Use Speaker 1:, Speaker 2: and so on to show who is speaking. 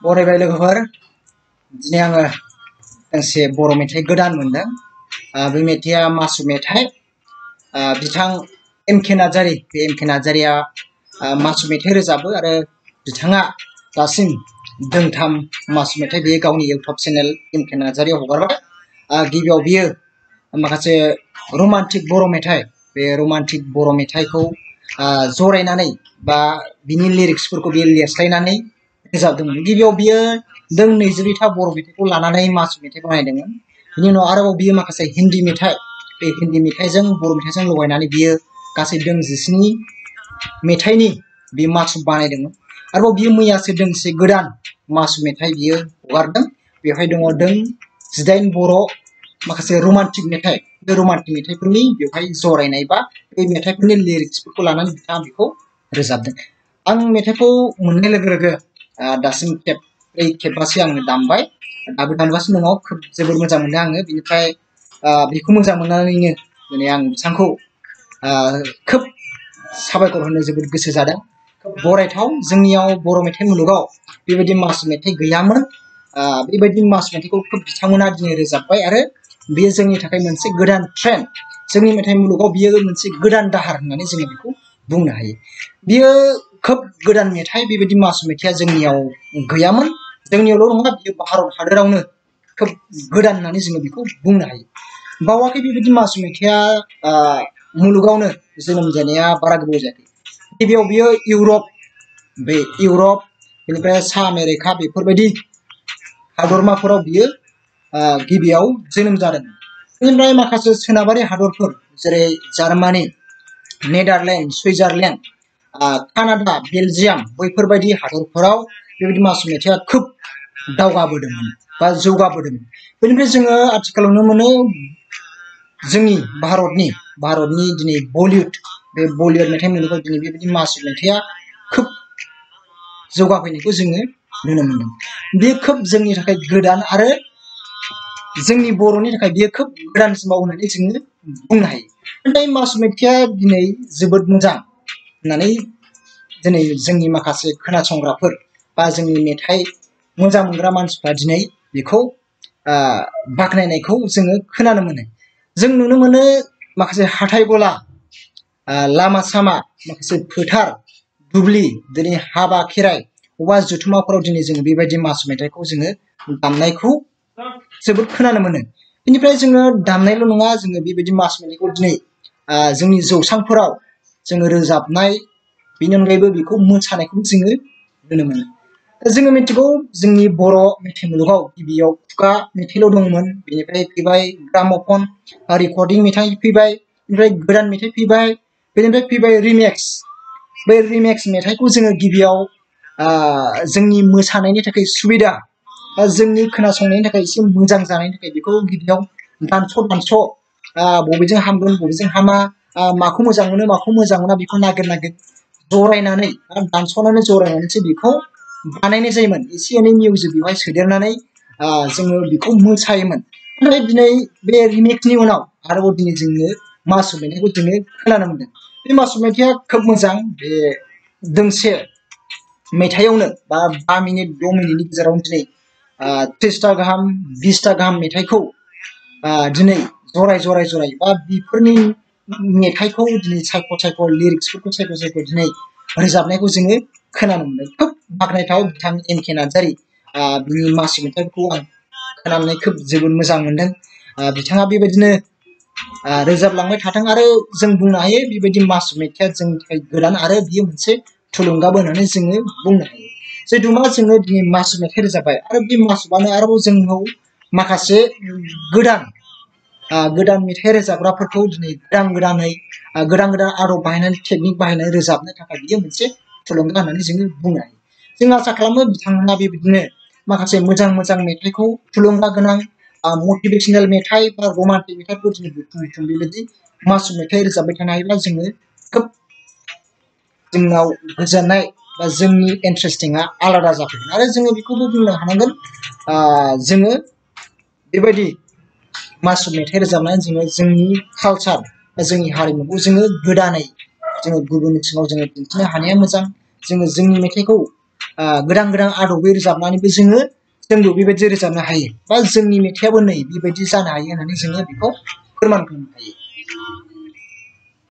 Speaker 1: बरायबाय लोगोफोर दिनै आङो गांसे बर' मेथाइ गोदान मोनदों बे मेथाइया मासु मेथाइ बिथां एमके नार्जारी बे एमके नार्जारीया मासु मेथाइ रोजाबो आरो बिथाङा दासिम दोंथाम मासु मेथाइ बियो गावनि इउट्यूब चेनेल एमके नार्जारीयाव हगारबाय गिबियाव बियो माखासे रमान्टिक बर' मेथाइ बे रमान्टिक बर' मेथाइखौ जरायनानै बा बिनि लिरिक्सफोरखौ बियो लिरस्लायनानै रोजाबदोंमोन गिबियाव बियो दों 22 था बर' मेथाइखौ लानानै मासु मेथाइ बानायदोंमोन बिनि उनाव आरोबाव बियो माखासे हिन्दी मेथाइ बे हिन्दी मेथाइजों बर' मेथाइजों लगायनानै बियो गासै दों 19 मेथाइनि बे मासु बानायदोंमोन आरोबाव बियो मैयासो दोंसे गोदान मासु मेथाइ बियो हगारदों बेवहाय दङ दों 18 बर' माखासे रमान्टिक मेथाइ बे रमान्टिक मेथाइफोरनि बेवहाय जरायनाय बा बे मेथाइफोरनि लिरिक्सफोरखौ लानानै बिथाङा बेखौ रोजाबदों आं मेथाइखौ मोननाय लोगो लोगो दासिम खेबबासो आङो दामबाय दाबो दामगासिनो दङ खोब जोबोर मोजां मोनदों आङो बिनिफ्राय बेखौ मोजां मोननानैनो दिनै आं बिथांखौ खोब साबायखर होनो जोबोद गोसो जादों खोब बरायथाव जोंनियाव बर' मेथाइ मुलुगाव बेबायदि मासु मेथाइ गैयामोन बेबायदि मासु मेथाइखौ खोब बिथांमोना दिनै रोजाबबाय आरो बेयो जोंनि थाखाय मोनसे गोदान ट्रेन्ड जोंनि मेथाइ मुलुगाव बियो मोनसे गोदान दाहार होननानै जोङो बेखौ बुंनो हायो बियो खोब गोदान मेथाइ बेबायदि मासु मेथाइया जोंनियाव गैयामोन जोंनियावल' नङा बियो भारत हादरावनो खोब गोदान होननानै जोङो बेखौ बुंनो हायो बावाखै बेबायदि मासु मेथाइया मुलुगावनो जोनोम जानाया बारा गोबाव जायाखै गिबियाव बियो इउरप बेनिफ्राय सा आमेरिका बेफोरबायदि हादरमाफोराव बियो गिबियाव जोनोम जादों बेनिफ्राय माखासे सोनाबारि हादरफोर जेरै Germany Netherland Switzerland Canada Belgium बैफोरबायदि हादरफोराव बेबायदि मासु मेथाइया खोब दावगाबोदोंमोन बा जौगाबोदोंमोन बेनिफ्राय जोङो आथिखालाव नुनो मोनो जोंनि भारतनि दिनै बलिउड बे बलिउड मेथाइ मुलुगाव दिनै बेबायदि मासु मेथाइया खोब जौगाफैनायखौ जोङो नुनो मोनदों बे खोब जोंनि थाखाय गोदान आरो जोंनि बर'नि थाखाय बियो खोब गोदानसिमाव होननानै जोङो बुंनो हायो नाथाय मासु मेथाइया दिनै जोबोद मोजां होननानै दिनै जोंनि माखासे खोनासंग्राफोर बा जोंनि मेथाइ मोजां मोनग्रा मानसिफ्रा दिनै बेखौ बाख्नायनायखौ जोङो खोनानो मोनो जों नुनो मोनो माखासे हाथाय गला लामा सामा माखासे फोथार दुब्लि दिनै हाबा खेराइ बबेबा जुथुमाफोराव दिनै जोङो बेबायदि मासु मेथाइखौ जोङो दामनायखौ जोबोद खोनानो मोनो बेनिफ्राय जोङो दामनायल' नङा जोङो बेबायदि मासु मेथाइखौ दिनै जोंनि जौसांफोराव जोङो रोजाबनाय बेनि अनगायैबो बेखौ मोसानायखौ जोङो नुनो मोनो जोङो मिथिगौ जोंनि बर' मेथाइ मुलुगाव गिबियाव खुगा मेथाइल' दंमोन बेनिफ्राय फैबाय ग्राम'फन रेकर्डिं मेथाइ फैबाय बेनिफ्राय गोदान मेथाइ फैबाय बेनिफ्राय फैबाय रिमेक्स बे रिमेक्स मेथाइखौ जोङो गिबियाव जोंनि मोसानायनि थाखाय सुबिदा जोंनि खोनासंनायनि थाखाय एसे मोजां जानायनि थाखाय बेखौ गिबियाव दानस' बबेजों हामगोन बबेजों हामा माखौ मोजां मोनो माखौ मोजां मोना बेखौ नागिर जरायनानै दानस'नानै जरायनानैसो बेखौ बानायनाय जायोमोन एसे एनै मिउजिक बेवहाय सोदेरनानै जोङो बेखौ मोसायोमोन नाथाय दिनै बे रिमेक्सनि उनाव आरोबाव दिनै जोङो मासु मेथाइखौ जोङो खोनानो मोनदों बे मासु मेथाइया खोब मोजां बे दोंसे मेथाइयावनो बा 5 मिनिट 6 मिनिटनि गेजेरावनो दिनै 30ता गाहाम 20ता गाहाम मेथाइखौ दिनै जराय बा बेफोरनि मेथाइखौ दिनै सायख' लिरिक्सफोरखौ सायख' दिनै रोजाबनायखौ जोङो खोनानो मोनदों खोब बाख्नायथाव बिथां एमके नार्जारी बिनि मासु मेथाइखौ आं खोनानानै खोब जोबोद मोजां मोनदों बिथाङा बेबायदिनो रोजाबलांबाय थाथों आरो जों बुंनो हायो बेबायदि मासु मेथाइया जोंनि थाखाय गोदान आरो बियो मोनसे थुलुंगाबो होननानै जोङो बुंनो हायो जिहेतु मा जोङो दिनै मासु मेथाइ रोजाबबाय आरो बे मासुआनो आरोबाव जोंनाव माखासे गोदान मेथाइ रोजाबग्राफोरखौ दिनै गोदान आदब बाहायनानै टेकनिक बाहायनानै रोजाबनो थाखाय बियो मोनसे थुलुंगा होननानै जोङो बुंनो हायो जों आसा खालामो बिथांमोना बेबायदिनो माखासे मोजां मेथाइखौ थुलुंगा गोनां मटिभेशनेल मेथाइ बा रमान्टिक मेथाइफोर दिनै बुथुम बेबायदि मासु मेथाइ रोजाबबाय थानो हायोब्ला जोङो खोब जोंनाव गोजोननाय बा जोंनि इन्टारेस्टिंआ आलादा जाफैगोन आरो जोङो बेखौबो बुंनो हानांगोन जोङो बेबायदि मासु मेथाइ रोजाबनानै जोङो जोंनि कालचार बा जोंनि हारिमुखौ जोङो गोदानै जोङो गुबुननि सिगाङाव जोङो दिन्थिनो हानाया मोजां जोङो जोंनि मेथाइखौ गोदान गोदान आदबै रोजाबनानैबो जोंबो बेबायदि रोजाबनो हायो बा जोंनि मेथाइआबो नै बेबायदि जानो हायो होननानै जोङो बेखौ फोरमान खालामनो हायो।